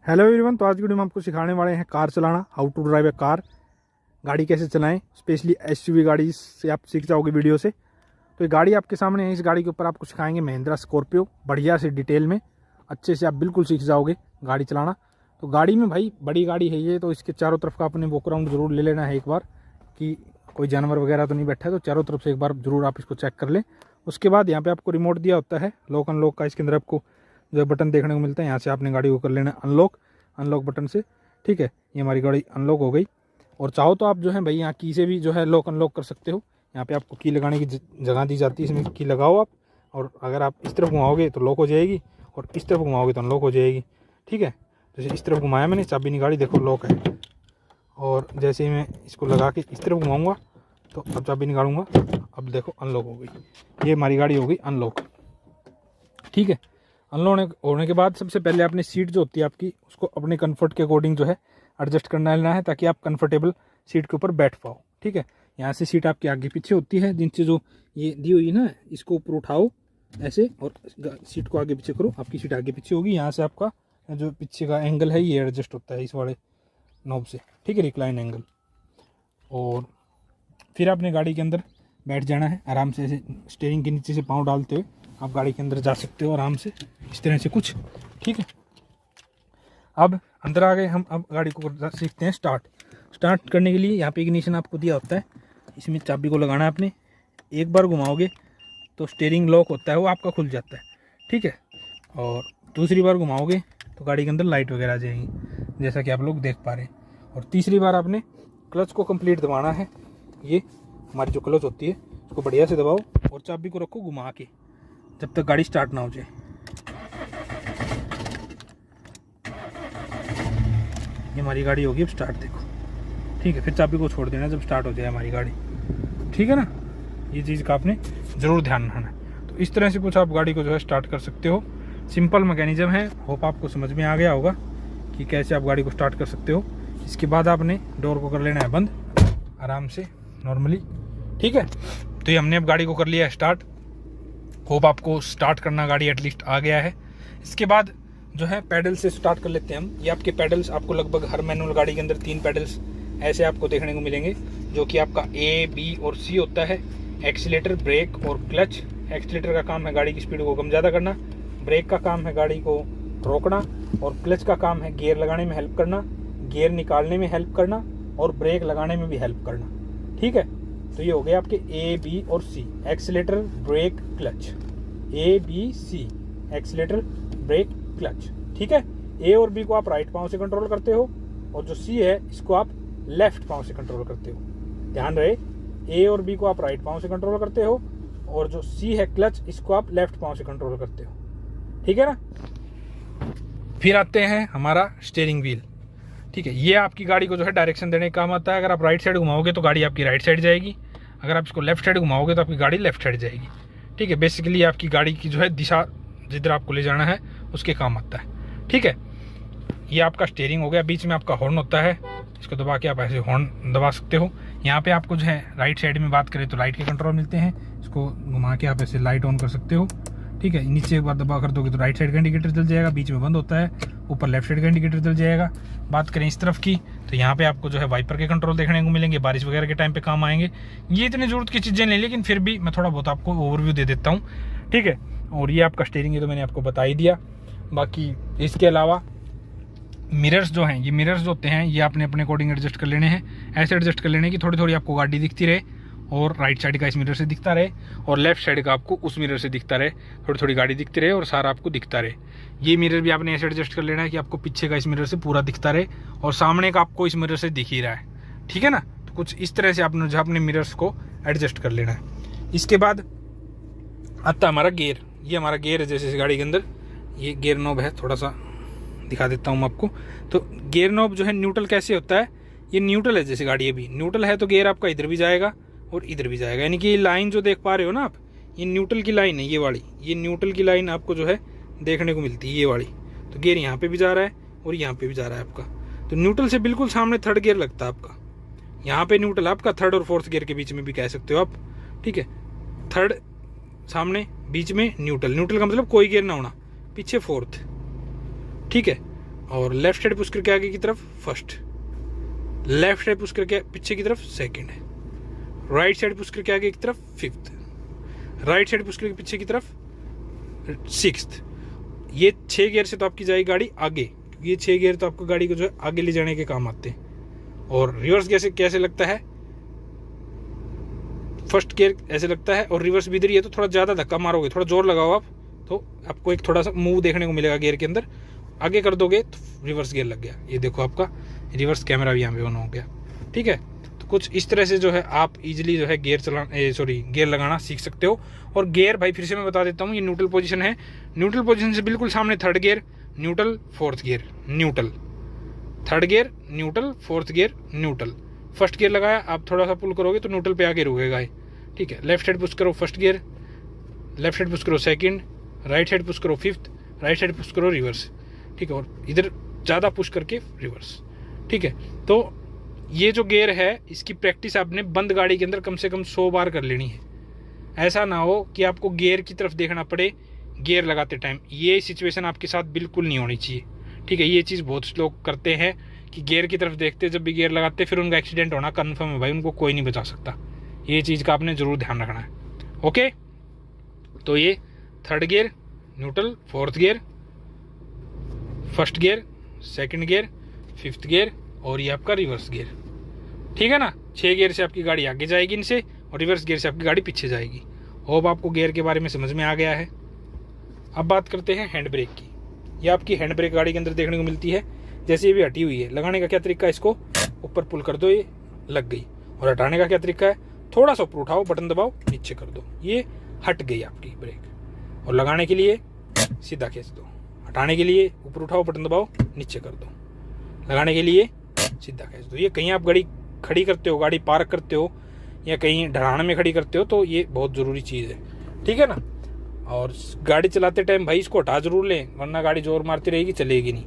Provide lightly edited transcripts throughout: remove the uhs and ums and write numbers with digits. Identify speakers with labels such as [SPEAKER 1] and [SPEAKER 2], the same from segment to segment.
[SPEAKER 1] Hello everyone. तो आज की वीडियो में आपको सिखाने वाले हैं कार चलाना, how to drive a car. गाड़ी कैसे चलाएं, स्पेशली एसयूवी गाड़ी से आप सीख जाओगे वीडियो से। तो ये गाड़ी आपके सामने है, इस गाड़ी के ऊपर आपको सिखाएंगे महिंद्रा स्कॉर्पियो, बढ़िया से डिटेल में अच्छे से आप बिल्कुल सीख जाओगे गाड़ी चलाना। तो गाड़ी में भाई बड़ी गाड़ी है ये, तो इसके चारों तरफ का आपने वॉक राउंड जरूर ले लेना है एक बार, कि कोई जानवर वगैरह तो नहीं बैठा है। तो चारों तरफ से एक बार जरूर आप इसको चेक कर लें। उसके बाद यहाँ पे आपको रिमोट दिया होता है लॉक अनलॉक का, इसके अंदर आपको जो बटन देखने को मिलता है, यहाँ से आपने गाड़ी को कर लेना अनलॉक बटन से। ठीक है, ये हमारी गाड़ी अनलॉक हो गई। और चाहो तो आप जो है भाई यहाँ की से भी जो है लॉक अनलॉक कर सकते हो। यहाँ पे आपको की लगाने की जगह दी जाती है, इसमें की लगाओ आप, और अगर आप इस तरफ घुमाओगे तो लॉक हो जाएगी और इस तरफ घुमाओगे तो अनलॉक हो जाएगी। ठीक है, जैसे इस तरफ घुमाया मैंने, चाबी निकाली, देखो लॉक है। और जैसे ही मैं इसको लगा के इस तरफ घुमाऊँगा तो अब चाबी निकालूंगा, अब देखो अनलॉक हो गई। ये हमारी गाड़ी हो गई अनलॉक। ठीक है, अनलॉक होने के बाद सबसे पहले आपने सीट जो होती है आपकी, उसको अपने कंफर्ट के अकॉर्डिंग जो है एडजस्ट करना लेना है, ताकि आप कंफर्टेबल सीट के ऊपर बैठ पाओ। ठीक है, यहाँ से सीट आपकी आगे पीछे होती है, जिनसे जो ये दी हुई है ना, इसको ऊपर उठाओ ऐसे और सीट को आगे पीछे करो, आपकी सीट आगे पीछे होगी। यहाँ से आपका जो पीछे का एंगल है ये एडजस्ट होता है इस वाले नॉब से। ठीक है, रिक्लाइन एंगल। और फिर आपने गाड़ी के अंदर बैठ जाना है आराम से, ऐसे स्टीयरिंग के नीचे से पाँव डालते हुए आप गाड़ी के अंदर जा सकते हो आराम से, इस तरह से कुछ। ठीक है, अब अंदर आ गए हम। अब गाड़ी को सीखते हैं स्टार्ट करने के लिए यहाँ पे इग्निशन आपको दिया होता है, इसमें चाबी को लगाना है आपने। एक बार घुमाओगे तो स्टीयरिंग लॉक होता है, वो आपका खुल जाता है। ठीक है, और दूसरी बार घुमाओगे तो गाड़ी के अंदर लाइट वगैरह आ जाएंगी, जैसा कि आप लोग देख पा रहे हैं। और तीसरी बार आपने क्लच को कंप्लीट दबाना है। ये हमारी जो क्लच होती है उसको बढ़िया से दबाओ और चाबी को रखो घुमा के, जब तक गाड़ी स्टार्ट ना हो जाए। ये हमारी गाड़ी होगी अब स्टार्ट, देखो। ठीक है, फिर चाबी को छोड़ देना जब स्टार्ट हो जाए हमारी गाड़ी। ठीक है ना, ये चीज़ का आपने ज़रूर ध्यान रखना है। तो इस तरह से कुछ आप गाड़ी को जो है स्टार्ट कर सकते हो। सिंपल मैकेनिज्म है, होप आपको समझ में आ गया होगा कि कैसे आप गाड़ी को स्टार्ट कर सकते हो। इसके बाद आपने डोर को कर लेना है बंद आराम से नॉर्मली। ठीक है, तो ये हमने अब गाड़ी को कर लिया है स्टार्ट। होप आपको स्टार्ट करना गाड़ी एटलीस्ट आ गया है। इसके बाद जो है पैडल से स्टार्ट कर लेते हैं हम। ये आपके पैडल्स आपको लगभग हर मैनुअल गाड़ी के अंदर 3 पैडल्स ऐसे आपको देखने को मिलेंगे, जो कि आपका A, B और C होता है। एक्सीलेटर, ब्रेक और क्लच। एक्सीलेटर का काम है गाड़ी की स्पीड को कम ज़्यादा करना, ब्रेक का काम है गाड़ी को रोकना, और क्लच का काम है गियर लगाने में हेल्प करना, गियर निकालने में हेल्प करना और ब्रेक लगाने में भी हेल्प करना। ठीक है, तो ये हो गए आपके A, B और C, accelerator, brake, clutch. A, B, C, accelerator, brake, clutch. ठीक है, A और B को आप राइट पाँव से कंट्रोल करते हो, और जो C है इसको आप लेफ्ट पाँव से कंट्रोल करते हो। ध्यान रहे, A और B को आप राइट पाँव से कंट्रोल करते हो, और जो C है क्लच, इसको आप लेफ्ट पाँव से कंट्रोल करते हो। ठीक है ना। फिर आते हैं हमारा स्टीयरिंग व्हील। ठीक है, ये आपकी गाड़ी को जो है डायरेक्शन देने का काम आता है। अगर आप राइट साइड घुमाओगे तो गाड़ी आपकी राइट साइड जाएगी, अगर आप इसको लेफ्ट साइड घुमाओगे तो आपकी गाड़ी लेफ्ट साइड जाएगी। ठीक है, बेसिकली आपकी गाड़ी की जो है दिशा जिधर आपको ले जाना है उसके काम आता है। ठीक है, ये आपका स्टीयरिंग हो गया। बीच में आपका हॉर्न होता है, इसको दबा के आप ऐसे हॉर्न दबा सकते हो। यहाँ पे आपको जो है राइट साइड में बात करें तो लाइट के कंट्रोल मिलते हैं, इसको घुमा के आप ऐसे लाइट ऑन कर सकते हो। ठीक है, नीचे एक बार दबा कर दोगे तो राइट साइड का इंडिकेटर जल जाएगा, बीच में बंद होता है, ऊपर लेफ्ट साइड का इंडिकेटर जल जाएगा। बात करें इस तरफ की तो यहाँ पे आपको जो है वाइपर के कंट्रोल देखने को मिलेंगे, बारिश वगैरह के टाइम पे काम आएंगे। ये इतनी जरूरत की चीज़ें नहीं, लेकिन फिर भी मैं थोड़ा बहुत आपको ओवरव्यू दे देता हूँ। ठीक है, और ये आपका स्टीयरिंग है तो मैंने आपको बता ही दिया। बाकी इसके अलावा मिरर्स जो हैं, ये मिरर्स जो होते हैं ये आपने अपने अकॉर्डिंग एडजस्ट कर लेने हैं। ऐसे एडजस्ट कर लेने की थोड़ी थोड़ी आपको गाड़ी दिखती रहे, और राइट साइड का इस मिरर से दिखता रहे, और लेफ्ट साइड का आपको उस मिरर से दिखता रहे। थोड़ी थोड़ी गाड़ी दिखती रहे और सारा आपको दिखता रहे। ये मिरर भी आपने ऐसे एडजस्ट कर लेना है कि आपको पीछे का इस मिरर से पूरा दिखता रहे, और सामने का आपको इस मिरर से दिख ही रहा है। ठीक है ना, तो कुछ इस तरह से आपने जो अपने मिरर्स को एडजस्ट कर लेना है। इसके बाद आता है हमारा गियर। ये हमारा गियर है, जैसे गाड़ी के अंदर ये गियर नॉब है, थोड़ा सा दिखा देता हूँ आपको। तो गियर नॉब जो है न्यूट्रल कैसे होता है, ये न्यूट्रल है, जैसे गाड़ी अभी न्यूट्रल है तो गियर आपका इधर भी जाएगा और इधर भी जाएगा। यानी कि ये लाइन जो देख पा रहे हो ना आप, ये न्यूट्रल की लाइन है, ये वाली, ये न्यूट्रल की लाइन आपको जो है देखने को मिलती है, ये वाली। तो गियर यहाँ पे भी जा रहा है और यहाँ पे भी जा रहा है आपका। तो न्यूट्रल से बिल्कुल सामने थर्ड गियर लगता है आपका। यहाँ पे न्यूट्रल आपका, थर्ड और फोर्थ गियर के बीच में भी कह सकते हो आप। ठीक है, थर्ड सामने, बीच में न्यूट्रल। न्यूट्रल का मतलब कोई गियर ना होना, पीछे फोर्थ। ठीक है, और लेफ्ट साइड पुश करके आगे की तरफ फर्स्ट, लेफ्ट साइड पुश करके पीछे की तरफ सेकंड, राइट साइड पुश करके आगे की तरफ फिफ्थ, राइट साइड पुश करके पीछे की तरफ सिक्स्थ। ये 6 गियर से तो आपकी जाएगी गाड़ी आगे, क्योंकि ये 6 गियर तो आपको गाड़ी को जो है आगे ले जाने के काम आते हैं। और रिवर्स गियर से कैसे लगता है, फर्स्ट गियर ऐसे लगता है और रिवर्स भी इधर ही है, तो थोड़ा ज़्यादा धक्का मारोगे, थोड़ा जोर लगाओ आप, तो आपको एक थोड़ा सा मूव देखने को मिलेगा गियर के अंदर। आगे कर दोगे तो रिवर्स गियर लग गया। ये देखो आपका रिवर्स कैमरा भी यहाँ पे ऑन हो गया। ठीक है, तो कुछ इस तरह से जो है आप इजीली जो है गियर लगाना सीख सकते हो। और गियर भाई फिर से मैं बता देता हूँ, ये न्यूट्रल पोजीशन है, न्यूट्रल पोजीशन से बिल्कुल सामने third gear, neutral, fourth gear, neutral, third gear, neutral, fourth gear, neutral. First gear लगाया, आप थोड़ा सा पुल करोगे तो न्यूट्रल पे आके रुकेगा ये। ठीक है, लेफ्ट साइड पुश करो first gear, left side push करो सेकंड, राइट साइड पुश करो फिफ्थ, राइट साइड पुश करो रिवर्स। ठीक है, और इधर ज़्यादा पुश करके रिवर्स। ठीक है, तो ये जो गियर है इसकी प्रैक्टिस आपने बंद गाड़ी के अंदर कम से कम 100 बार कर लेनी है। ऐसा ना हो कि आपको गियर की तरफ देखना पड़े गियर लगाते टाइम। ये सिचुएशन आपके साथ बिल्कुल नहीं होनी चाहिए। ठीक है, ये चीज़ बहुत लोग करते हैं कि गियर की तरफ देखते जब भी गियर लगाते फिर उनका एक्सीडेंट होना कन्फर्म है भाई, उनको कोई नहीं बचा सकता। ये चीज़ का आपने ज़रूर ध्यान रखना है। ओके, तो ये third gear, neutral, fourth gear, first gear, second gear, fifth gear और ये आपका रिवर्स गियर। ठीक है ना, 6 गियर से आपकी गाड़ी आगे जाएगी इनसे, और रिवर्स गियर से आपकी गाड़ी पीछे जाएगी। होप आपको गियर के बारे में समझ में आ गया है। अब बात करते हैं हैंड ब्रेक की। ये आपकी हैंड ब्रेक गाड़ी के अंदर देखने को मिलती है। जैसे ये भी हटी हुई है, लगाने का क्या तरीका है, इसको ऊपर पुल कर दो, ये लग गई। और हटाने का क्या तरीका है, थोड़ा सा ऊपर उठाओ, बटन दबाओ, नीचे कर दो, ये हट गई आपकी ब्रेक। और लगाने के लिए सीधा खींच दो, हटाने के लिए ऊपर उठाओ, बटन दबाओ, नीचे कर दो, लगाने के लिए सीधा खींच दो। ये कहीं आप गाड़ी खड़ी करते हो, गाड़ी पार्क करते हो या कहीं ढलान में खड़ी करते हो तो ये बहुत ज़रूरी चीज़ है। ठीक है ना, और गाड़ी चलाते टाइम भाई इसको हटा जरूर लें, वरना गाड़ी जोर मारती रहेगी, चलेगी नहीं।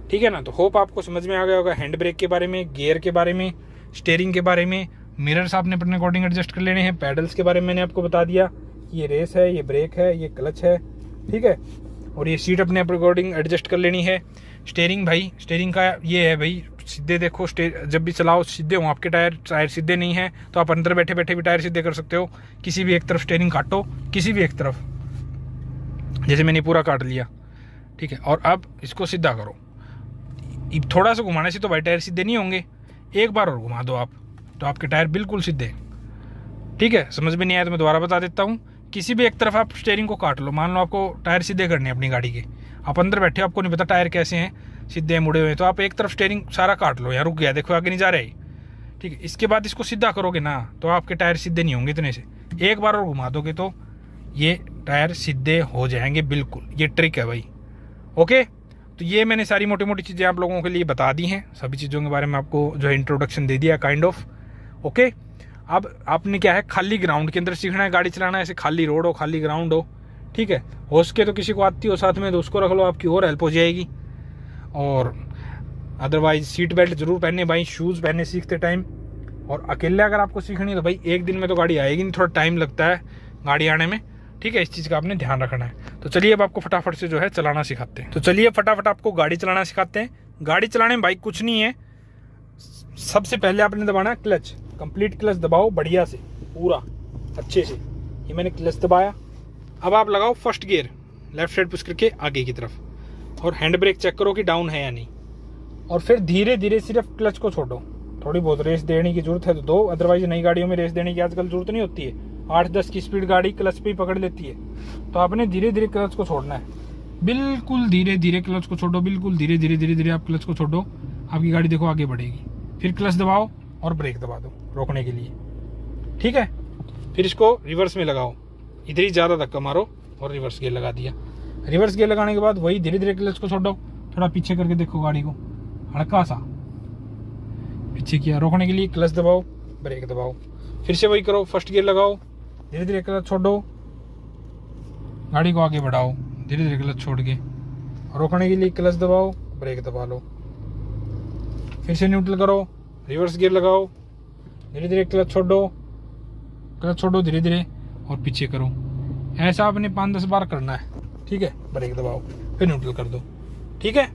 [SPEAKER 1] ठीक है ना, तो होप आपको समझ में आ गया होगा हैंड ब्रेक के बारे में, गियर के बारे में, स्टीयरिंग के बारे में। मिरर्स आपने अपने अकॉर्डिंग एडजस्ट कर लेने हैं। पैडल्स के बारे में मैंने आपको बता दिया, ये रेस है, ये ब्रेक है, ये क्लच है। ठीक है, और ये सीट अपने अकॉर्डिंग एडजस्ट कर लेनी है। स्टीयरिंग भाई, स्टीयरिंग का ये है भाई, सीधे देखो, जब भी चलाओ सीधे हो आपके टायर सीधे नहीं है तो आप अंदर बैठे बैठे भी टायर सीधे कर सकते हो। किसी भी एक तरफ स्टीयरिंग काटो, किसी भी एक तरफ, जैसे मैंने पूरा काट लिया। ठीक है, और अब इसको सीधा करो। थोड़ा सा घुमाने से तो भाई टायर सीधे नहीं होंगे, एक बार और घुमा दो आप तो आपके टायर बिल्कुल सीधे। ठीक है, समझ में नहीं आया तो मैं दोबारा बता देता हूँ। किसी भी एक तरफ आप स्टीयरिंग को काट लो, मान लो आपको टायर सीधे करने हैं अपनी गाड़ी के, आप अंदर बैठे हो, आपको नहीं पता टायर कैसे हैं, सीधे मुड़े हुए, तो आप एक तरफ स्टीयरिंग सारा काट लो, यहाँ रुक गया, देखो आगे नहीं जा रहे। ठीक है, इसके बाद इसको सीधा करोगे ना तो आपके टायर सीधे नहीं होंगे इतने से, एक बार और घुमा दोगे तो ये टायर सीधे हो जाएंगे बिल्कुल। ये ट्रिक है भाई। ओके, तो ये मैंने सारी मोटी मोटी चीज़ें आप लोगों के लिए बता दी हैं, सभी चीज़ों के बारे में आपको जो है इंट्रोडक्शन दे दिया काइंड ऑफ। ओके, अब आपने क्या है, खाली ग्राउंड के अंदर सीखना है गाड़ी चलाना, ऐसे खाली रोड हो, खाली ग्राउंड हो। ठीक है, हो सके तो किसी को आती हो साथ में तो उसको रख लो, आपकी और हेल्प हो जाएगी। और अदरवाइज सीट बेल्ट जरूर पहनने भाई, शूज़ पहनने सीखते टाइम। और अकेले अगर आपको सीखनी है तो भाई एक दिन में तो गाड़ी आएगी नहीं, थोड़ा टाइम लगता है गाड़ी आने में। ठीक है, इस चीज़ का आपने ध्यान रखना है। तो चलिए अब आपको फटाफट से जो है चलाना सिखाते हैं। तो चलिए फटाफट आपको गाड़ी चलाना सिखाते हैं। गाड़ी चलाने में भाई कुछ नहीं है, सबसे पहले आपने दबाना है क्लच, कंप्लीट क्लच दबाओ बढ़िया से, पूरा अच्छे से। ये मैंने क्लच दबाया। अब आप लगाओ first gear, left side push करके आगे की तरफ, और हैंड ब्रेक चेक करो कि डाउन है या नहीं। और फिर धीरे धीरे सिर्फ क्लच को छोड़ो। थोड़ी बहुत रेस देने की जरूरत है तो दो, अदरवाइज नई गाड़ियों में रेस देने की आजकल जरूरत नहीं होती है। 8-10 की स्पीड गाड़ी क्लच पे ही पकड़ लेती है, तो आपने धीरे धीरे क्लच को छोड़ना है, बिल्कुल धीरे धीरे क्लच को छोड़ो, बिल्कुल धीरे धीरे धीरे धीरे आप क्लच को छोड़ो, आपकी गाड़ी देखो आगे बढ़ेगी। फिर क्लच दबाओ और ब्रेक दबा दो रोकने के लिए। ठीक है, फिर इसको रिवर्स में लगाओ, इधर ही ज़्यादा धक्का मारो और रिवर्स गियर लगा दिया। रिवर्स गियर लगाने के बाद वही धीरे धीरे क्लच को छोड़ो, थोड़ा पीछे करके देखो गाड़ी को, हल्का सा पीछे किया, रोकने के लिए क्लच दबाओ, ब्रेक दबाओ, फिर से वही करो, फर्स्ट गियर लगाओ, धीरे धीरे क्लच छोड़ो, गाड़ी को आगे बढ़ाओ, धीरे धीरे क्लच छोड़ के, रोकने के लिए क्लच दबाओ, ब्रेक दबा लो, फिर से न्यूट्रल करो, रिवर्स गियर लगाओ, धीरे धीरे क्लच छोड़ो धीरे धीरे और पीछे करो। ऐसा आपने 5-10 बार करना है। ठीक है, ब्रेक दबाओ, फिर न्यूट्रल कर दो। ठीक है,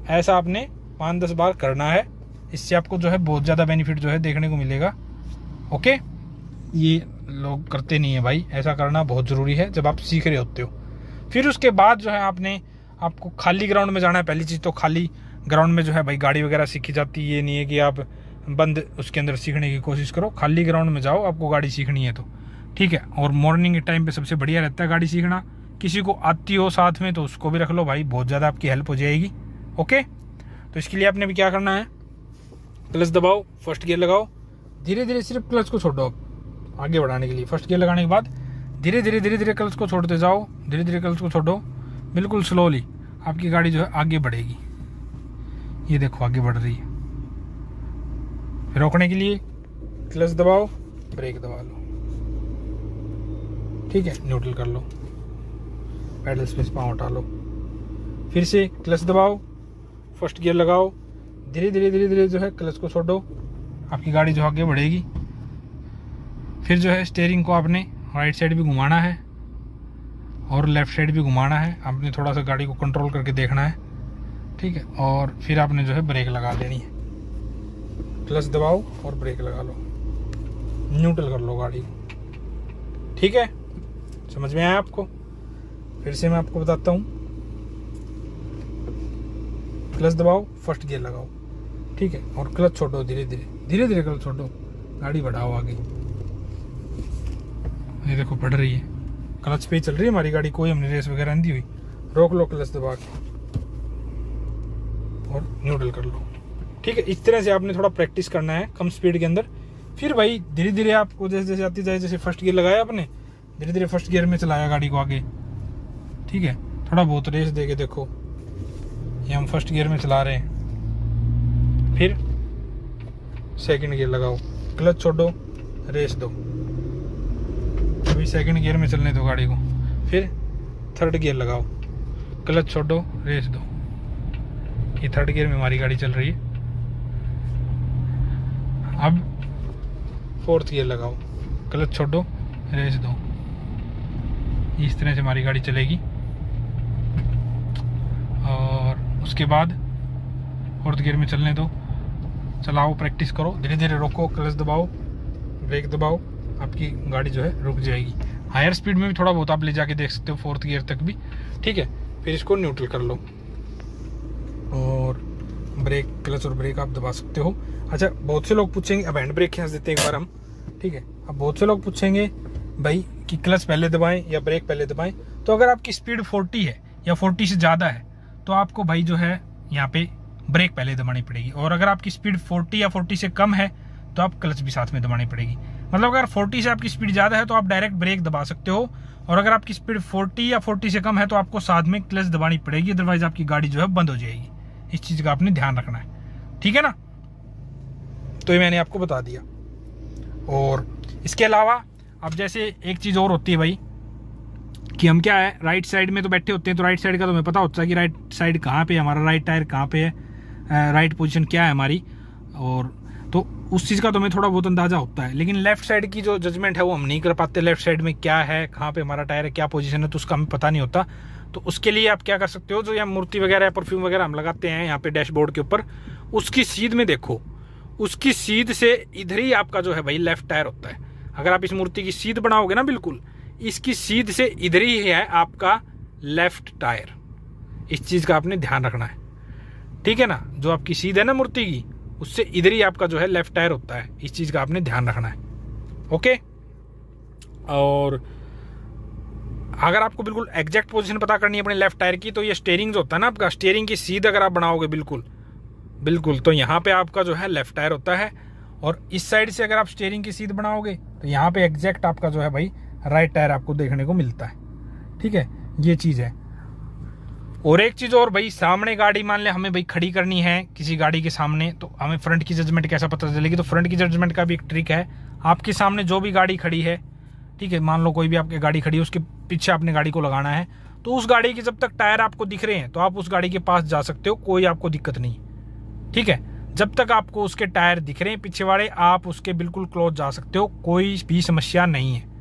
[SPEAKER 1] ऐसा आपने 5-10 बार करना है। इससे आपको जो है बहुत ज़्यादा बेनिफिट जो है देखने को मिलेगा। ओके, ये लोग करते नहीं है भाई, ऐसा करना बहुत ज़रूरी है जब आप सीख रहे होते हो। फिर उसके बाद जो है आपको खाली ग्राउंड में जाना है। पहली चीज़ तो खाली ग्राउंड में जो है भाई गाड़ी वगैरह सीखी जाती है। ये नहीं है कि आप बंद उसके अंदर सीखने की कोशिश करो, खाली ग्राउंड में जाओ आपको गाड़ी सीखनी है तो, ठीक है। और मॉर्निंग के टाइम पे सबसे बढ़िया रहता है गाड़ी सीखना। किसी को आती हो साथ में तो उसको भी रख लो भाई, बहुत ज़्यादा आपकी हेल्प हो जाएगी। ओके, तो इसके लिए आपने भी क्या करना है, क्लच दबाओ, फर्स्ट गियर लगाओ, धीरे धीरे सिर्फ क्लच को छोड़ो आगे बढ़ाने के लिए। फर्स्ट गियर लगाने के बाद धीरे धीरे क्लच को छोड़ते जाओ, धीरे धीरे क्लच को छोड़ो, बिल्कुल स्लोली आपकी गाड़ी जो है आगे बढ़ेगी। ये देखो आगे बढ़ रही है। फिर रोकने के लिए क्लच दबाओ, ब्रेक दबा लो, ठीक है, न्यूट्रल कर लो, पैडल स्पेस पाँव हटा लो, फिर से क्लच दबाओ, फर्स्ट गियर लगाओ, धीरे धीरे जो है क्लच को छोड़ो, आपकी गाड़ी जो आगे बढ़ेगी। फिर जो है स्टीयरिंग को आपने राइट साइड भी घुमाना है और लेफ्ट साइड भी घुमाना है। आपने थोड़ा सा गाड़ी को कंट्रोल करके देखना है, ठीक है। और फिर आपने जो है ब्रेक लगा देनी है, क्लच दबाओ और ब्रेक लगा लो, न्यूट्रल कर लो गाड़ी को, ठीक है। समझ में आया आपको? फिर से मैं आपको बताता हूँ, क्लच दबाओ, फर्स्ट गियर लगाओ, ठीक है, और क्लच छोड़ो, धीरे धीरे क्लच छोड़ो, गाड़ी बढ़ाओ आगे। ये देखो बढ़ रही है, क्लच पे ही चल रही है हमारी गाड़ी, कोई हमने रेस वगैरह नहीं दी हुई। रोक लो क्लच दबा के और न्यूट्रल कर लो, ठीक है। इस तरह से आपने थोड़ा प्रैक्टिस करना है कम स्पीड के अंदर। फिर भाई धीरे धीरे आपको जैसे जैसे आती जाए, जैसे फर्स्ट गियर लगाया आपने, धीरे धीरे फर्स्ट गियर में चलाया गाड़ी को आगे, ठीक है। थोड़ा बहुत रेस दे के देखो, ये हम फर्स्ट गियर में चला रहे हैं। फिर सेकंड गियर लगाओ, क्लच छोड़ो, रेस दो, अभी सेकंड गियर में चलने दो गाड़ी को। फिर थर्ड गियर लगाओ, क्लच छोड़ो, रेस दो। ये थर्ड गियर में हमारी गाड़ी चल रही है। अब फोर्थ गियर लगाओ, क्लच छोड़ो, रेस दो। इस तरह से हमारी गाड़ी चलेगी। और उसके बाद फोर्थ गियर में चलने दो, चलाओ, प्रैक्टिस करो, धीरे धीरे रोको, क्लच दबाओ, ब्रेक दबाओ, आपकी गाड़ी जो है रुक जाएगी। हायर स्पीड में भी थोड़ा बहुत आप ले जाके देख सकते हो, फोर्थ गियर तक भी, ठीक है। फिर इसको न्यूट्रल कर लो और ब्रेक, क्लच और ब्रेक आप दबा सकते हो। अच्छा, बहुत से लोग पूछेंगे, अब हैंड ब्रेक खींच देते हैं एक बार हम, ठीक है। अब बहुत से लोग पूछेंगे भाई कि क्लच पहले दबाएं या ब्रेक पहले दबाएं। तो अगर आपकी स्पीड 40 है या 40 से ज़्यादा है तो आपको भाई जो है यहाँ पे ब्रेक पहले दबानी पड़ेगी। और अगर आपकी स्पीड 40 या 40 से कम है तो आप क्लच भी साथ में दबानी पड़ेगी। मतलब अगर 40 से आपकी स्पीड ज़्यादा है तो आप डायरेक्ट ब्रेक दबा सकते हो, और अगर आपकी स्पीड 40 या 40 से कम है तो आपको साथ में क्लच दबानी पड़ेगी, अदरवाइज आपकी गाड़ी जो है बंद हो जाएगी। इस चीज़ का आपने ध्यान रखना है, ठीक है ना। तो ये मैंने आपको बता दिया। और इसके अलावा अब जैसे एक चीज़ और होती है भाई कि हम क्या है, राइट साइड में तो बैठे होते हैं, तो राइट साइड का तो हमें पता होता है कि राइट साइड कहाँ पे है, हमारा राइट टायर कहाँ पे है, राइट पोजीशन क्या है हमारी, और तो उस चीज़ का तो हमें थोड़ा बहुत अंदाज़ा होता है। लेकिन लेफ्ट साइड की जो जजमेंट है वो हम नहीं कर पाते, लेफ्ट साइड में क्या है, कहाँ पे हमारा टायर है, क्या पोजीशन है, तो उसका हमें पता नहीं होता। तो उसके लिए आप क्या कर सकते हो, जो यहाँ मूर्ति वगैरह परफ्यूम वगैरह हम लगाते हैं यहाँ पे डैशबोर्ड के ऊपर, उसकी सीध में देखो, उसकी सीध से इधर ही आपका जो है भाई लेफ्ट टायर होता है। अगर आप इस मूर्ति की सीध बनाओगे ना, बिल्कुल इसकी सीध से इधर ही है आपका लेफ्ट टायर। इस चीज़ का आपने ध्यान रखना है, ठीक है ना। जो आपकी सीध है ना मूर्ति की, उससे इधर ही आपका जो है लेफ्ट टायर होता है। इस चीज़ का आपने ध्यान रखना है, ओके। और अगर आपको बिल्कुल एग्जैक्ट पोजीशन पता करनी है अपने लेफ्ट टायर की, तो ये स्टीयरिंग जो होता है ना आपका, स्टीयरिंग की सीध अगर आप बनाओगे बिल्कुल तो यहाँ पे आपका जो है लेफ्ट टायर होता है। और इस साइड से अगर आप स्टीयरिंग की सीध बनाओगे तो यहाँ पे एग्जैक्ट आपका जो है भाई राइट टायर आपको देखने को मिलता है, ठीक है। ये चीज़ है। और एक चीज़ और भाई, सामने गाड़ी मान ले हमें भाई खड़ी करनी है किसी गाड़ी के सामने, तो हमें फ्रंट की जजमेंट कैसा पता चलेगी। तो फ्रंट की जजमेंट का भी एक ट्रिक है। आपके सामने जो भी गाड़ी खड़ी है, ठीक है, मान लो कोई भी आपकी गाड़ी खड़ी है, उसके पीछे आपने गाड़ी को लगाना है, तो उस गाड़ी के जब तक टायर आपको दिख रहे हैं तो आप उस गाड़ी के पास जा सकते हो, कोई आपको दिक्कत नहीं, ठीक है। जब तक आपको उसके टायर दिख रहे हैं पीछे वाले, आप उसके बिल्कुल क्लोज जा सकते हो, कोई भी समस्या नहीं है।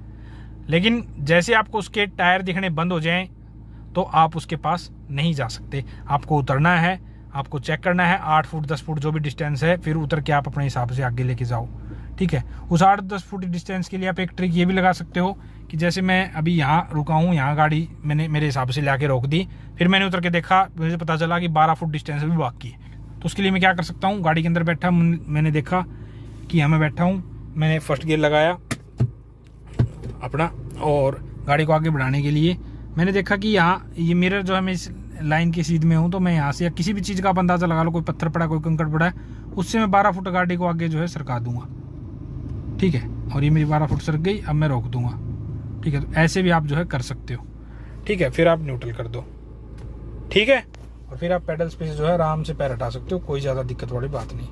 [SPEAKER 1] लेकिन जैसे आपको उसके टायर दिखने बंद हो जाएं तो आप उसके पास नहीं जा सकते, आपको उतरना है, आपको चेक करना है 8 फुट 10 फुट जो भी डिस्टेंस है, फिर उतर के आप अपने हिसाब से आगे लेके जाओ। ठीक है, उस 8-10 फुट डिस्टेंस के लिए आप एक ट्रिक ये भी लगा सकते हो कि जैसे मैं अभी यहाँ रुका हूँ, यहाँ गाड़ी मैंने मेरे हिसाब से ला के रोक दी, फिर मैंने उतर के देखा, मुझे पता चला कि 12 फुट डिस्टेंस अभी बाकी है। तो उसके लिए मैं क्या कर सकता हूँ, गाड़ी के अंदर बैठा मैंने देखा कि यहाँ मैं बैठा हूँ, मैंने फर्स्ट गियर लगाया अपना और गाड़ी को आगे बढ़ाने के लिए मैंने देखा कि यहाँ ये मिरर जो है मैं इस लाइन की सीध में हूँ, तो मैं यहाँ से या किसी भी चीज़ का आप अंदाज़ा लगा लो, कोई पत्थर पड़ा कोई कंकड़ पड़ा है, उससे मैं 12 फुट गाड़ी को आगे जो है सरका दूंगा। ठीक है, और ये मेरी 12 फुट सरक गई, अब मैं रोक दूंगा। ठीक है, तो ऐसे भी आप जो है कर सकते हो। ठीक है, फिर आप न्यूट्रल कर दो। ठीक है, और फिर आप पेडल्स पे से जो है आराम से पैर हटा सकते हो, कोई ज़्यादा दिक्कत वाली बात नहीं,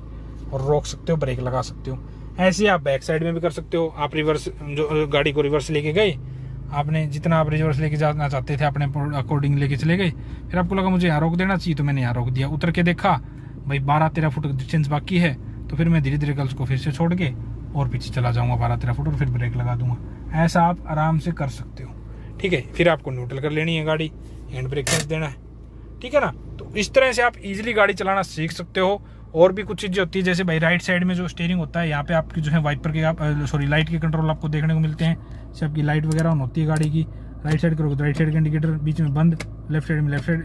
[SPEAKER 1] और रोक सकते हो, ब्रेक लगा सकते हो। ऐसे आप बैक साइड में भी कर सकते हो। आप रिवर्स जो गाड़ी को रिवर्स लेके गए, आपने जितना आप रिवर्स लेके जाना चाहते थे अपने अकॉर्डिंग लेके चले गए, फिर आपको लगा मुझे यहाँ रोक देना चाहिए, तो मैंने यहाँ रोक दिया। उतर के देखा भाई 12-13 फुट डिस्टेंस बाकी है, तो फिर मैं धीरे धीरे गर्ल्स को फिर से छोड़ के और पीछे चला जाऊँगा 12-13 फुट, और फिर ब्रेक लगा दूंगा। ऐसा आप आराम से कर सकते हो। ठीक है, फिर आपको न्यूट्रल कर लेनी है गाड़ी, हैंड ब्रेक खींच देना है। ठीक है ना, तो इस तरह से आप इजीली गाड़ी चलाना सीख सकते हो। और भी कुछ चीज़ें होती है, जैसे भाई राइट साइड में जो स्टीयरिंग होता है, यहाँ पे आपकी जो है वाइपर के लाइट के कंट्रोल आपको देखने को मिलते हैं। जैसे आपकी लाइट वगैरह ऑन होती है गाड़ी की, राइट साइड करोगे तो राइट साइड का इंडिकेटर, बीच में बंद, लेफ्ट साइड में लेफ्ट साइड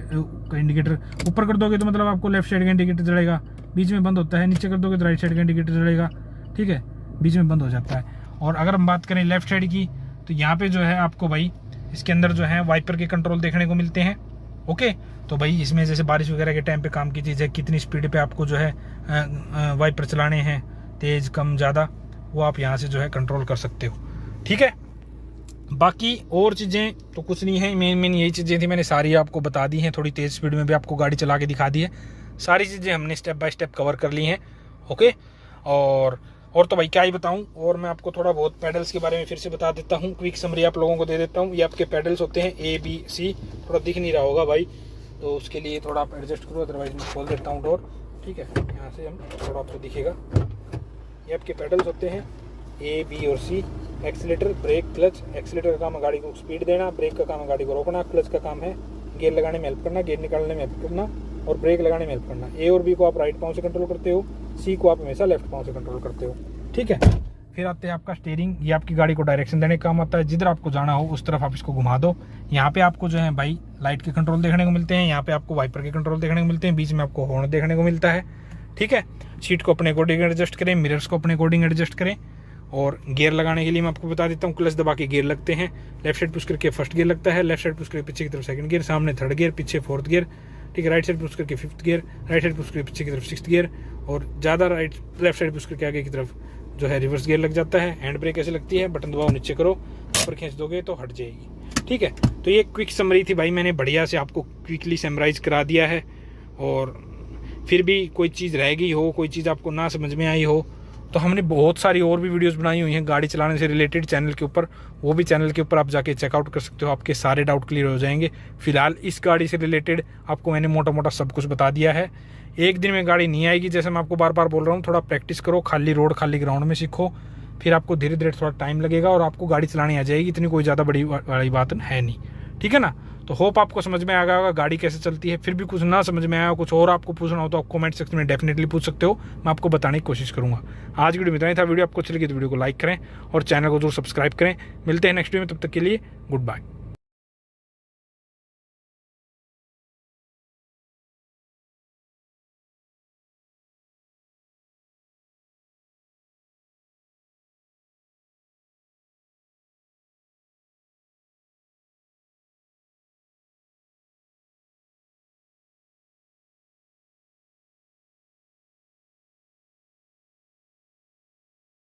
[SPEAKER 1] का इंडिकेटर, ऊपर कर दोगे तो मतलब आपको लेफ्ट साइड का इंडिकेटर जलेगा, बीच में बंद होता है, नीचे कर दोगे तो राइट साइड का इंडिकेटर जलेगा। ठीक है, बीच में बंद हो जाता है। और अगर हम बात करें लेफ्ट साइड की, तो यहाँ पे जो है आपको भाई इसके अंदर जो है वाइपर के कंट्रोल देखने को मिलते हैं। ओके, तो भाई इसमें जैसे बारिश वगैरह के टाइम पे काम की चीज़ है, कितनी स्पीड पे आपको जो है वाइपर चलाने हैं, तेज़ कम ज़्यादा, वो आप यहाँ से जो है कंट्रोल कर सकते हो। ठीक है, बाकी और चीज़ें तो कुछ नहीं है, मेन यही चीज़ें थी, मैंने सारी आपको बता दी हैं। थोड़ी तेज़ स्पीड में भी आपको गाड़ी चला के दिखा दी है, सारी चीज़ें हमने स्टेप बाय स्टेप कवर कर ली हैं। ओके, और तो भाई क्या ही बताऊं, और मैं आपको थोड़ा बहुत पेडल्स के बारे में फिर से बता देता हूं, क्विक समरी आप लोगों को दे देता हूं। ये आपके पेडल्स होते हैं ABC, थोड़ा दिख नहीं रहा होगा भाई, तो उसके लिए थोड़ा आप एडजस्ट करो, अदरवाइज मैं खोल देता हूँ डोर। ठीक है, यहाँ से हम थोड़ा आपको दिखेगा। ये आपके पेडल्स होते हैं A, B और C। Accelerator, brake, clutch. Accelerator का काम है गाड़ी को स्पीड देना, ब्रेक का काम है गाड़ी को रोकना, क्लच का काम है गियर लगाने में हेल्प करना, गियर निकालने में हेल्प करना, और ब्रेक लगाने में हेल्प करना। A और B को आप राइट पाँव से कंट्रोल करते हो, C को आप हमेशा लेफ्ट पाँव से कंट्रोल करते हो। ठीक है, फिर आते हैं आपका स्टीयरिंग। ये आपकी गाड़ी को डायरेक्शन देने का काम आता है, जिधर आपको जाना हो उस तरफ आप इसको घुमा दो। यहाँ पे आपको जो है भाई लाइट के कंट्रोल देखने को मिलते हैं, यहाँ पे आपको वाइपर के कंट्रोल देखने को मिलते हैं, बीच में आपको हॉर्न देखने को मिलता है। ठीक है, सीट को अपने अकॉर्डिंग एडजस्ट करें, मिरर्स को अपने अकॉर्डिंग एडजस्ट करें। और गियर लगाने के लिए मैं आपको बता देता हूँ, क्लच दबा के गियर लगते हैं। लेफ्ट साइड पुश करके फर्स्ट गियर लगता है, लेफ्ट साइड पुश करके पीछे की तरफ सेकंड गियर, सामने थर्ड गियर, पीछे फोर्थ गियर। ठीक है, राइट साइड पुश करके fifth gear, right side push करके पीछे की तरफ सिक्स्थ गियर, और ज़्यादा लेफ्ट साइड पुश करके आगे की तरफ जो है रिवर्स गियर लग जाता है। हैंड ब्रेक ऐसे लगती है, बटन दबाओ नीचे करो, ऊपर खींच दोगे तो हट जाएगी। ठीक है, तो ये क्विक समरी थी भाई, मैंने बढ़िया से आपको क्विकली समराइज करा दिया है। और फिर भी कोई चीज़ रह गई हो, कोई चीज़ आपको ना समझ में आई हो, तो हमने बहुत सारी और भी वीडियोस बनाई हुई हैं गाड़ी चलाने से रिलेटेड चैनल के ऊपर, वो भी चैनल के ऊपर आप जाके चेकआउट कर सकते हो, आपके सारे डाउट क्लियर हो जाएंगे। फिलहाल इस गाड़ी से रिलेटेड आपको मैंने मोटा मोटा सब कुछ बता दिया है। एक दिन में गाड़ी नहीं आएगी, जैसे मैं आपको बार बार बोल रहा हूँ, थोड़ा प्रैक्टिस करो, खाली रोड खाली ग्राउंड में सीखो, फिर आपको धीरे धीरे थोड़ा टाइम लगेगा और आपको गाड़ी चलानी आ जाएगी। इतनी कोई ज़्यादा बड़ी बात है नहीं। ठीक है ना, तो होप आपको समझ में आ गया होगा गाड़ी कैसे चलती है। फिर भी कुछ ना समझ में आया, कुछ और आपको पूछना हो तो आप कमेंट सेक्शन में डेफिनेटली पूछ सकते हो, मैं आपको बताने की कोशिश करूंगा। आज की वीडियो में इतना ही था। वीडियो आपको अच्छी लगी तो वीडियो को लाइक करें और चैनल को जरूर सब्सक्राइब करें। मिलते हैं नेक्स्ट वीडियो में, तब तक के लिए गुड बाय।